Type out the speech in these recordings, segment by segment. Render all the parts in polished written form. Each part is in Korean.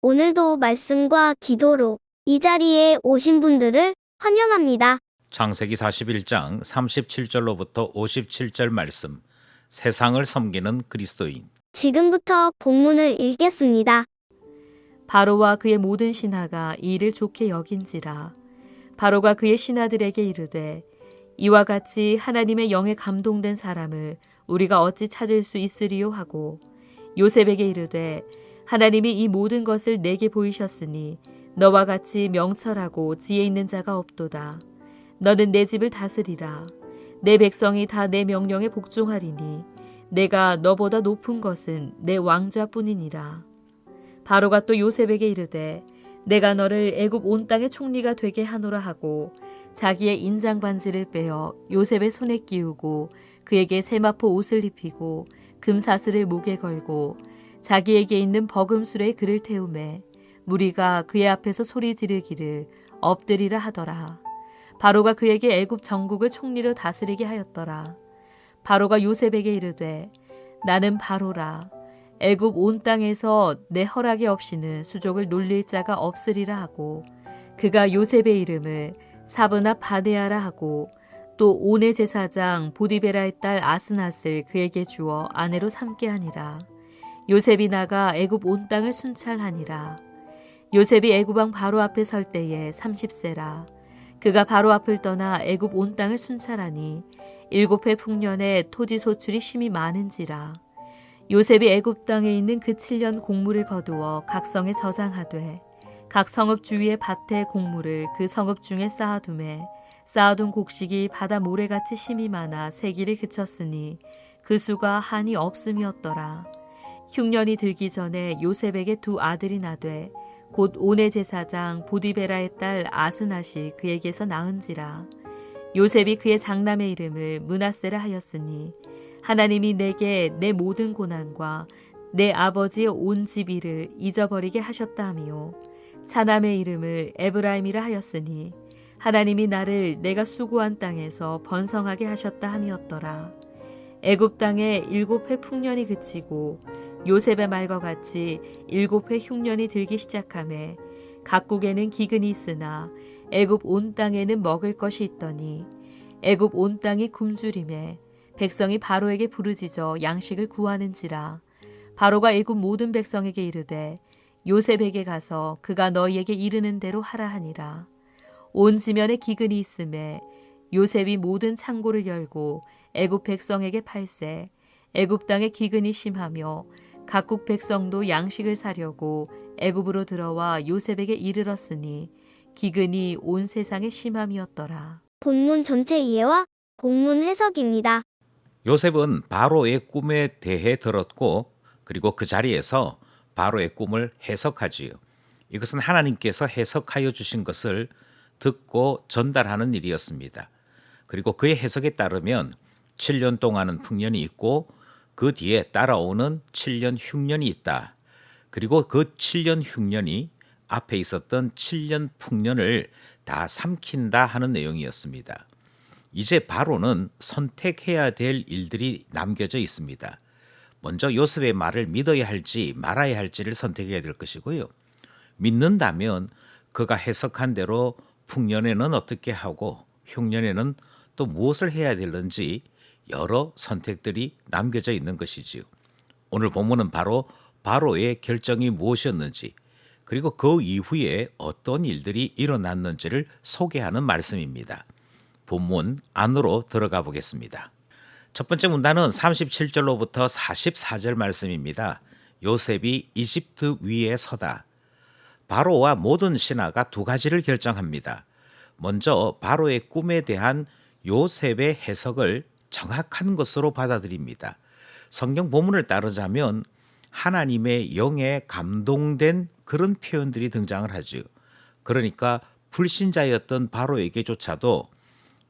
오늘도 말씀과 기도로 이 자리에 오신 분들을 환영합니다. 창세기 41장 37절로부터 57절 말씀. 세상을 섬기는 그리스도인. 지금부터 본문을 읽겠습니다. 바로와 그의 모든 신하가 이 일을 좋게 여긴지라. 바로가 그의 신하들에게 이르되 이와 같이 하나님의 영에 감동된 사람을 우리가 어찌 찾을 수 있으리요 하고 요셉에게 이르되 하나님이 이 모든 것을 내게 보이셨으니 너와 같이 명철하고 지혜 있는 자가 없도다. 너는 내 집을 다스리라. 내 백성이 다 내 명령에 복종하리니 내가 너보다 높은 것은 내 왕좌뿐이니라. 바로가 또 요셉에게 이르되 내가 너를 애굽 온 땅의 총리가 되게 하노라 하고 자기의 인장 반지를 빼어 요셉의 손에 끼우고 그에게 세마포 옷을 입히고 금사슬을 목에 걸고 자기에게 있는 버금술에 그를 태우매 무리가 그의 앞에서 소리 지르기를 엎드리라 하더라. 바로가 그에게 애굽 전국을 총리로 다스리게 하였더라. 바로가 요셉에게 이르되 나는 바로라. 애굽 온 땅에서 내 허락이 없이는 수족을 놀릴 자가 없으리라 하고 그가 요셉의 이름을 사브나 바네아라 하고 또 온의 제사장 보디베라의 딸 아스낫을 그에게 주어 아내로 삼게 하니라. 요셉이 나가 애굽 온 땅을 순찰하니라. 요셉이 애굽 왕 바로 앞에 설 때에 30세라. 그가 바로 앞을 떠나 애굽 온 땅을 순찰하니 7해 풍년에 토지 소출이 심히 많은지라. 요셉이 애굽 땅에 있는 그 7년 곡물을 거두어 각 성에 저장하되 각 성읍 주위의 밭의 곡물을 그 성읍 중에 쌓아두매 쌓아둔 곡식이 바다 모래같이 심이 많아 세기를 그쳤으니 그 수가 한이 없음이었더라. 흉년이 들기 전에 요셉에게 두 아들이 나되 곧 온의 제사장 보디베라의 딸 아스낫이 그에게서 낳은지라. 요셉이 그의 장남의 이름을 므낫세라 하였으니 하나님이 내게 내 모든 고난과 내 아버지의 온 집이를 잊어버리게 하셨다 하며 차남의 이름을 에브라임이라 하였으니 하나님이 나를 내가 수고한 땅에서 번성하게 하셨다 함이었더라. 애굽 땅에 7해 풍년이 그치고 요셉의 말과 같이 7해 흉년이 들기 시작하매 각국에는 기근이 있으나 애굽 온 땅에는 먹을 것이 있더니 애굽 온 땅이 굶주림에 백성이 바로에게 부르짖어 양식을 구하는지라. 바로가 애굽 모든 백성에게 이르되 요셉에게 가서 그가 너희에게 이르는 대로 하라 하니라. 온 지면에 기근이 있음에 요셉이 모든 창고를 열고 애굽 백성에게 팔세. 애굽 땅에 기근이 심하며 각국 백성도 양식을 사려고 애굽으로 들어와 요셉에게 이르렀으니 기근이 온 세상에 심함이었더라. 본문 전체 이해와 본문 해석입니다. 요셉은 바로의 꿈에 대해 들었고 그리고 그 자리에서 바로의 꿈을 해석하지요. 이것은 하나님께서 해석하여 주신 것을 듣고 전달하는 일이었습니다. 그리고 그의 해석에 따르면 7년 동안은 풍년이 있고 그 뒤에 따라오는 7년 흉년이 있다. 그리고 그 7년 흉년이 앞에 있었던 7년 풍년을 다 삼킨다 하는 내용이었습니다. 이제 바로는 선택해야 될 일들이 남겨져 있습니다. 먼저 요셉의 말을 믿어야 할지 말아야 할지를 선택해야 될 것이고요. 믿는다면 그가 해석한 대로 풍년에는 어떻게 하고 흉년에는 또 무엇을 해야 되는지 여러 선택들이 남겨져 있는 것이지요. 오늘 본문은 바로 바로의 결정이 무엇이었는지 그리고 그 이후에 어떤 일들이 일어났는지를 소개하는 말씀입니다. 본문 안으로 들어가 보겠습니다. 첫 번째 문단은 37절로부터 44절 말씀입니다. 요셉이 이집트 위에 서다. 바로와 모든 신하가 두 가지를 결정합니다. 먼저 바로의 꿈에 대한 요셉의 해석을 정확한 것으로 받아들입니다. 성경 본문을 따르자면 하나님의 영에 감동된 그런 표현들이 등장을 하죠. 그러니까 불신자였던 바로에게조차도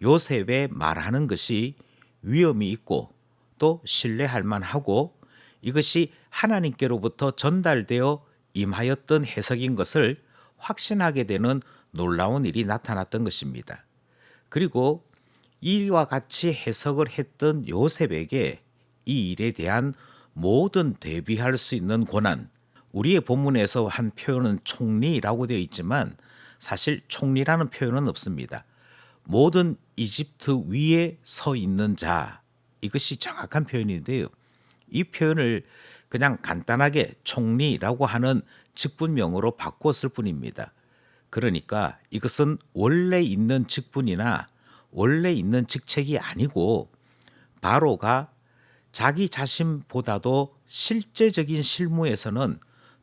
요셉의 말하는 것이 위엄이 있고 또 신뢰할 만하고 이것이 하나님께로부터 전달되어 임하였던 해석인 것을 확신하게 되는 놀라운 일이 나타났던 것입니다. 그리고 이와 같이 해석을 했던 요셉에게 이 일에 대한 모든 대비할 수 있는 권한, 우리의 본문에서 한 표현은 총리라고 되어 있지만 사실 총리라는 표현은 없습니다. 모든 이집트 위에 서 있는 자, 이것이 정확한 표현인데요. 이 표현을 그냥 간단하게 총리라고 하는 직분명으로 바꿨을 뿐입니다. 그러니까 이것은 원래 있는 직분이나 원래 있는 직책이 아니고 바로가 자기 자신보다도 실제적인 실무에서는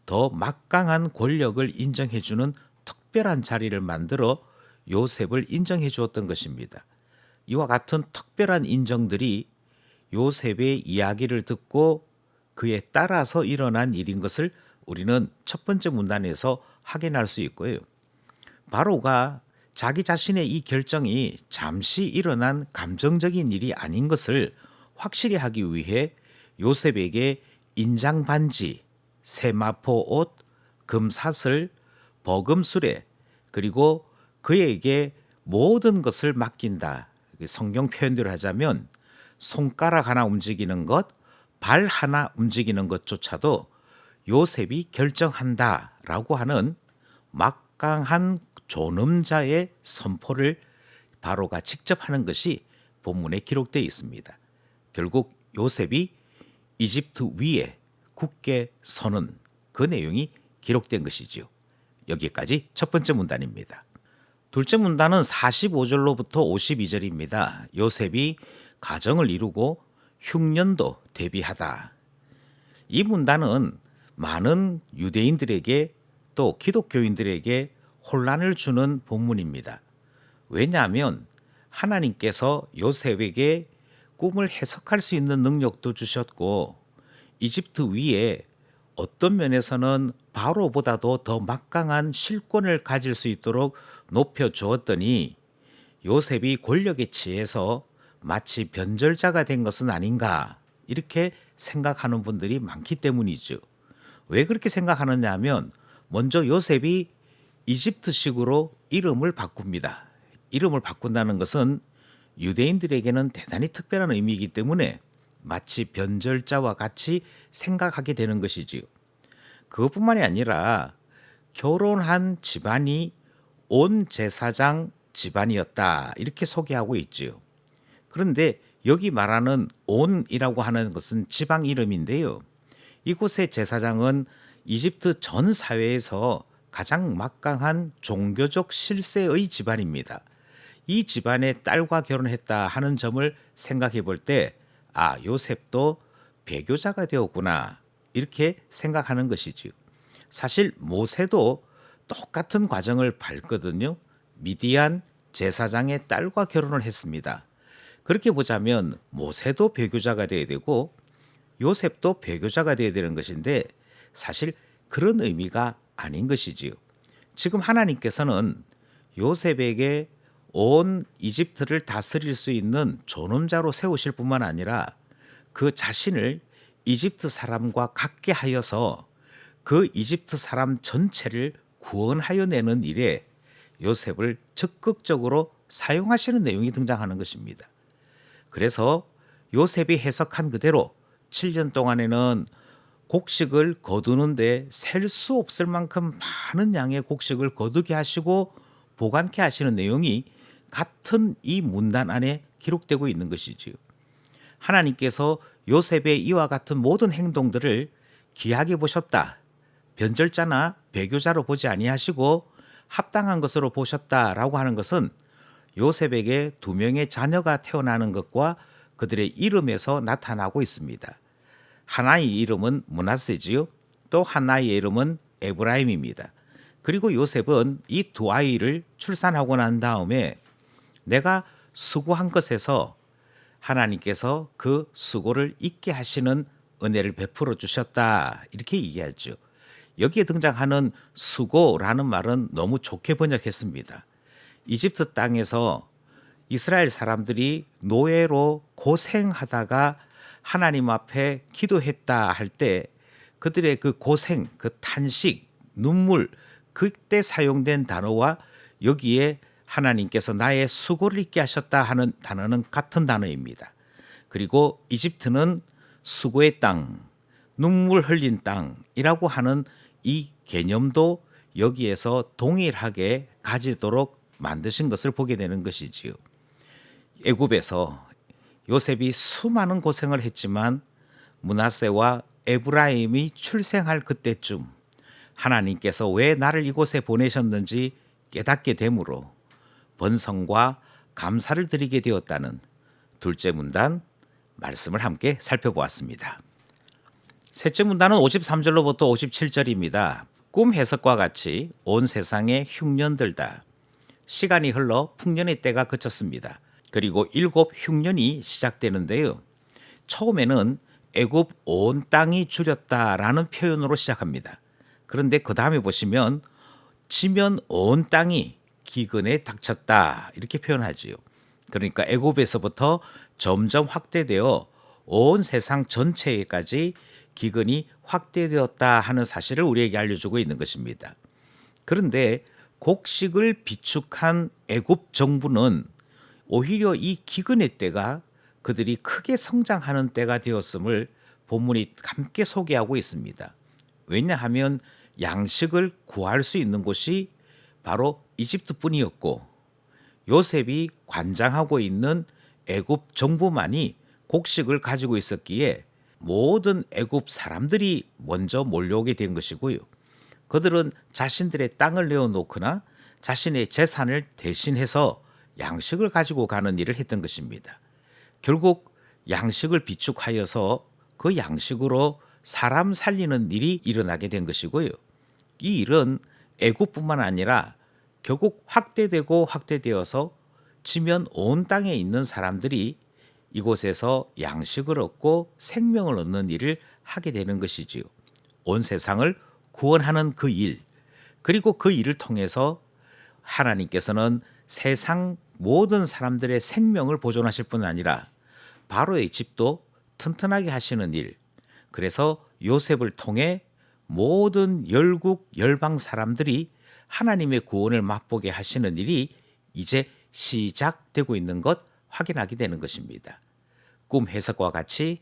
더 막강한 권력을 인정해주는 특별한 자리를 만들어 요셉을 인정해 주었던 것입니다. 이와 같은 특별한 인정들이 요셉의 이야기를 듣고 그에 따라서 일어난 일인 것을 우리는 첫 번째 문단에서 확인할 수 있고요. 바로가 자기 자신의 이 결정이 잠시 일어난 감정적인 일이 아닌 것을 확실히 하기 위해 요셉에게 인장 반지, 세마포 옷, 금사슬, 버금수레 그리고 그에게 모든 것을 맡긴다. 성경 표현대로 하자면 손가락 하나 움직이는 것, 발 하나 움직이는 것조차도 요셉이 결정한다라고 하는 막강한 존엄자의 선포를 바로가 직접 하는 것이 본문에 기록되어 있습니다. 결국 요셉이 이집트 위에 굳게 서는 그 내용이 기록된 것이지요. 여기까지 첫 번째 문단입니다. 둘째 문단은 45절로부터 52절입니다. 요셉이 가정을 이루고 흉년도 대비하다. 이 문단은 많은 유대인들에게 또 기독교인들에게 혼란을 주는 본문입니다. 왜냐하면 하나님께서 요셉에게 꿈을 해석할 수 있는 능력도 주셨고 이집트 위에 어떤 면에서는 바로보다도 더 막강한 실권을 가질 수 있도록 높여주었더니 요셉이 권력에 취해서 마치 변절자가 된 것은 아닌가 이렇게 생각하는 분들이 많기 때문이죠. 왜 그렇게 생각하느냐 하면 먼저 요셉이 이집트식으로 이름을 바꿉니다. 이름을 바꾼다는 것은 유대인들에게는 대단히 특별한 의미이기 때문에 마치 변절자와 같이 생각하게 되는 것이지요. 그것뿐만이 아니라 결혼한 집안이 온 제사장 집안이었다 이렇게 소개하고 있지요. 그런데 여기 말하는 온이라고 하는 것은 지방 이름인데요. 이곳의 제사장은 이집트 전 사회에서 가장 막강한 종교적 실세의 집안입니다. 이 집안의 딸과 결혼했다 하는 점을 생각해 볼 때 요셉도 배교자가 되었구나 이렇게 생각하는 것이지요. 사실 모세도 똑같은 과정을 밟거든요. 미디안 제사장의 딸과 결혼을 했습니다. 그렇게 보자면 모세도 배교자가 되어야 되고 요셉도 배교자가 되어야 되는 것인데 사실 그런 의미가 아닌 것이지요. 지금 하나님께서는 요셉에게 온 이집트를 다스릴 수 있는 존엄자로 세우실 뿐만 아니라 그 자신을 이집트 사람과 같게 하여서 그 이집트 사람 전체를 구원하여 내는 일에 요셉을 적극적으로 사용하시는 내용이 등장하는 것입니다. 그래서 요셉이 해석한 그대로 7년 동안에는 곡식을 거두는데 셀 수 없을 만큼 많은 양의 곡식을 거두게 하시고 보관케 하시는 내용이 같은 이 문단 안에 기록되고 있는 것이지요. 하나님께서 요셉의 이와 같은 모든 행동들을 귀하게 보셨다. 변절자나 배교자로 보지 아니하시고 합당한 것으로 보셨다라고 하는 것은 요셉에게 2명의 자녀가 태어나는 것과 그들의 이름에서 나타나고 있습니다. 하나의 이름은 므낫세지요. 또 하나의 이름은 에브라임입니다. 그리고 요셉은 이 2아이를 출산하고 난 다음에 내가 수고한 것에서 하나님께서 그 수고를 잊게 하시는 은혜를 베풀어 주셨다 이렇게 얘기하죠. 여기에 등장하는 수고라는 말은 너무 좋게 번역했습니다. 이집트 땅에서 이스라엘 사람들이 노예로 고생하다가 하나님 앞에 기도했다 할 때 그들의 그 고생, 그 탄식, 눈물 그때 사용된 단어와 여기에 하나님께서 나의 수고를 잊게 하셨다 하는 단어는 같은 단어입니다. 그리고 이집트는 수고의 땅, 눈물 흘린 땅이라고 하는 이 개념도 여기에서 동일하게 가지도록 만드신 것을 보게 되는 것이지요. 애굽에서 요셉이 수많은 고생을 했지만 므낫세와 에브라임이 출생할 그때쯤 하나님께서 왜 나를 이곳에 보내셨는지 깨닫게 되므로 번성과 감사를 드리게 되었다는 둘째 문단 말씀을 함께 살펴보았습니다. 셋째 문단은 53절로부터 57절입니다. 꿈 해석과 같이 온 세상에 흉년들다. 시간이 흘러 풍년의 때가 그쳤습니다. 그리고 7 흉년이 시작되는데요. 처음에는 애굽 온 땅이 주렸다라는 표현으로 시작합니다. 그런데 그 다음에 보시면 지면 온 땅이 기근에 닥쳤다 이렇게 표현하지요. 그러니까 애굽에서부터 점점 확대되어 온 세상 전체에까지 기근이 확대되었다 하는 사실을 우리에게 알려주고 있는 것입니다. 그런데 곡식을 비축한 애굽 정부는 오히려 이 기근의 때가 그들이 크게 성장하는 때가 되었음을 본문이 함께 소개하고 있습니다. 왜냐하면 양식을 구할 수 있는 곳이 바로 이집트뿐이었고 요셉이 관장하고 있는 애굽 정부만이 곡식을 가지고 있었기에 모든 애굽 사람들이 먼저 몰려오게 된 것이고요. 그들은 자신들의 땅을 내어놓거나 자신의 재산을 대신해서 양식을 가지고 가는 일을 했던 것입니다. 결국 양식을 비축하여서 그 양식으로 사람 살리는 일이 일어나게 된 것이고요. 이 일은 애굽뿐만 아니라 결국 확대되고 확대되어서 지면 온 땅에 있는 사람들이 이곳에서 양식을 얻고 생명을 얻는 일을 하게 되는 것이지요. 온 세상을 구원하는 그 일, 그리고 그 일을 통해서 하나님께서는 세상 모든 사람들의 생명을 보존하실 뿐 아니라 바로의 집도 튼튼하게 하시는 일, 그래서 요셉을 통해 모든 열국 열방 사람들이 하나님의 구원을 맛보게 하시는 일이 이제 시작되고 있는 것 확인하게 되는 것입니다. 꿈 해석과 같이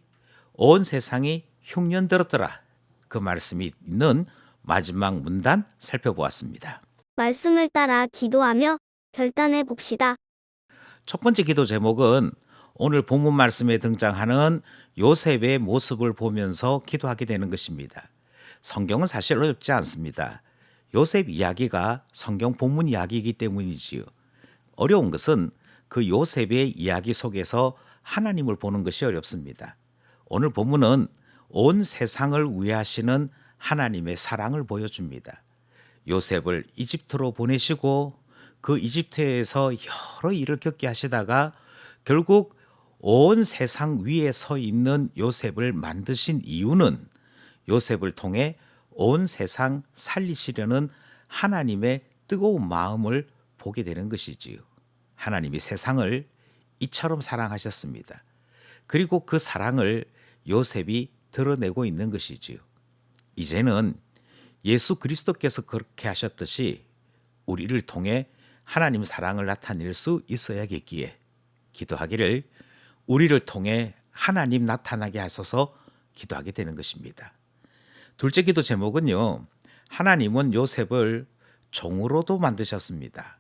온 세상이 흉년 들었더라. 그 말씀이 있는 마지막 문단 살펴보았습니다. 말씀을 따라 기도하며 결단해 봅시다. 첫 번째 기도 제목은 오늘 본문 말씀에 등장하는 요셉의 모습을 보면서 기도하게 되는 것입니다. 성경은 사실 어렵지 않습니다. 요셉 이야기가 성경 본문 이야기이기 때문이지요. 어려운 것은 그 요셉의 이야기 속에서 하나님을 보는 것이 어렵습니다. 오늘 본문은 온 세상을 위하시는 하나님의 사랑을 보여줍니다. 요셉을 이집트로 보내시고 그 이집트에서 여러 일을 겪게 하시다가 결국 온 세상 위에 서 있는 요셉을 만드신 이유는 요셉을 통해 온 세상 살리시려는 하나님의 뜨거운 마음을 보게 되는 것이지요. 하나님이 세상을 이처럼 사랑하셨습니다. 그리고 그 사랑을 요셉이 드러내고 있는 것이지요. 이제는 예수 그리스도께서 그렇게 하셨듯이 우리를 통해 하나님 사랑을 나타낼 수 있어야겠기에 기도하기를 우리를 통해 하나님 나타나게 하소서 기도하게 되는 것입니다. 둘째 기도 제목은요. 하나님은 요셉을 종으로도 만드셨습니다.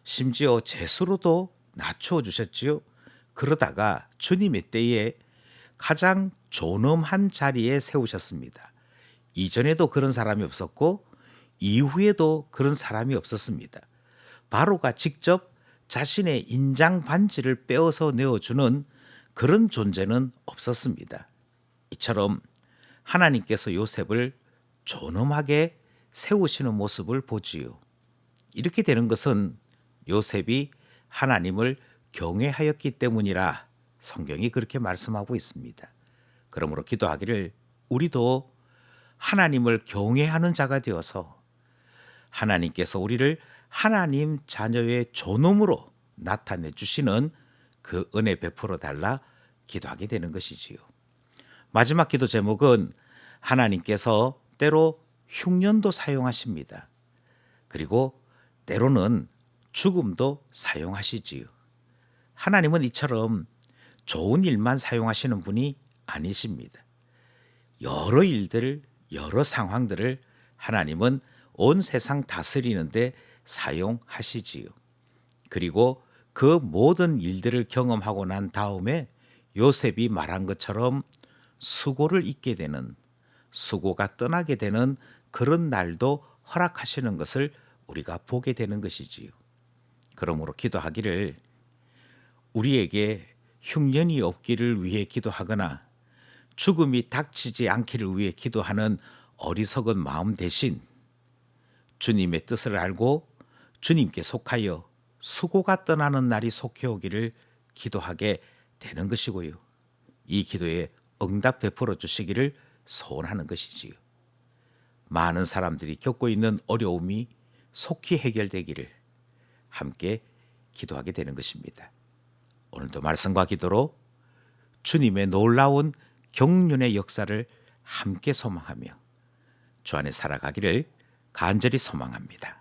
심지어 제수로도 낮추어 주셨지요. 그러다가 주님의 때에 가장 존엄한 자리에 세우셨습니다. 이전에도 그런 사람이 없었고 이후에도 그런 사람이 없었습니다. 바로가 직접 자신의 인장 반지를 빼어서 내어주는 그런 존재는 없었습니다. 이처럼 하나님께서 요셉을 존엄하게 세우시는 모습을 보지요. 이렇게 되는 것은 요셉이 하나님을 경외하였기 때문이라 성경이 그렇게 말씀하고 있습니다. 그러므로 기도하기를 우리도 하나님을 경외하는 자가 되어서 하나님께서 우리를 하나님 자녀의 존엄으로 나타내 주시는 그 은혜 베풀어 달라 기도하게 되는 것이지요. 마지막 기도 제목은 하나님께서 때로 흉년도 사용하십니다. 그리고 때로는 죽음도 사용하시지요. 하나님은 이처럼 좋은 일만 사용하시는 분이 아니십니다. 여러 일들, 여러 상황들을 하나님은 온 세상 다스리는데 사용하시지요. 그리고 그 모든 일들을 경험하고 난 다음에 요셉이 말한 것처럼 수고를 잊게 되는, 수고가 떠나게 되는 그런 날도 허락하시는 것을 우리가 보게 되는 것이지요. 그러므로 기도하기를, 우리에게 흉년이 없기를 위해 기도하거나 죽음이 닥치지 않기를 위해 기도하는 어리석은 마음 대신 주님의 뜻을 알고 주님께 속하여 수고가 떠나는 날이 속히 오기를 기도하게 되는 것이고요. 이 기도에 응답 베풀어 주시기를 소원하는 것이지요. 많은 사람들이 겪고 있는 어려움이 속히 해결되기를 함께 기도하게 되는 것입니다. 오늘도 말씀과 기도로 주님의 놀라운 경륜의 역사를 함께 소망하며 주 안에 살아가기를 간절히 소망합니다.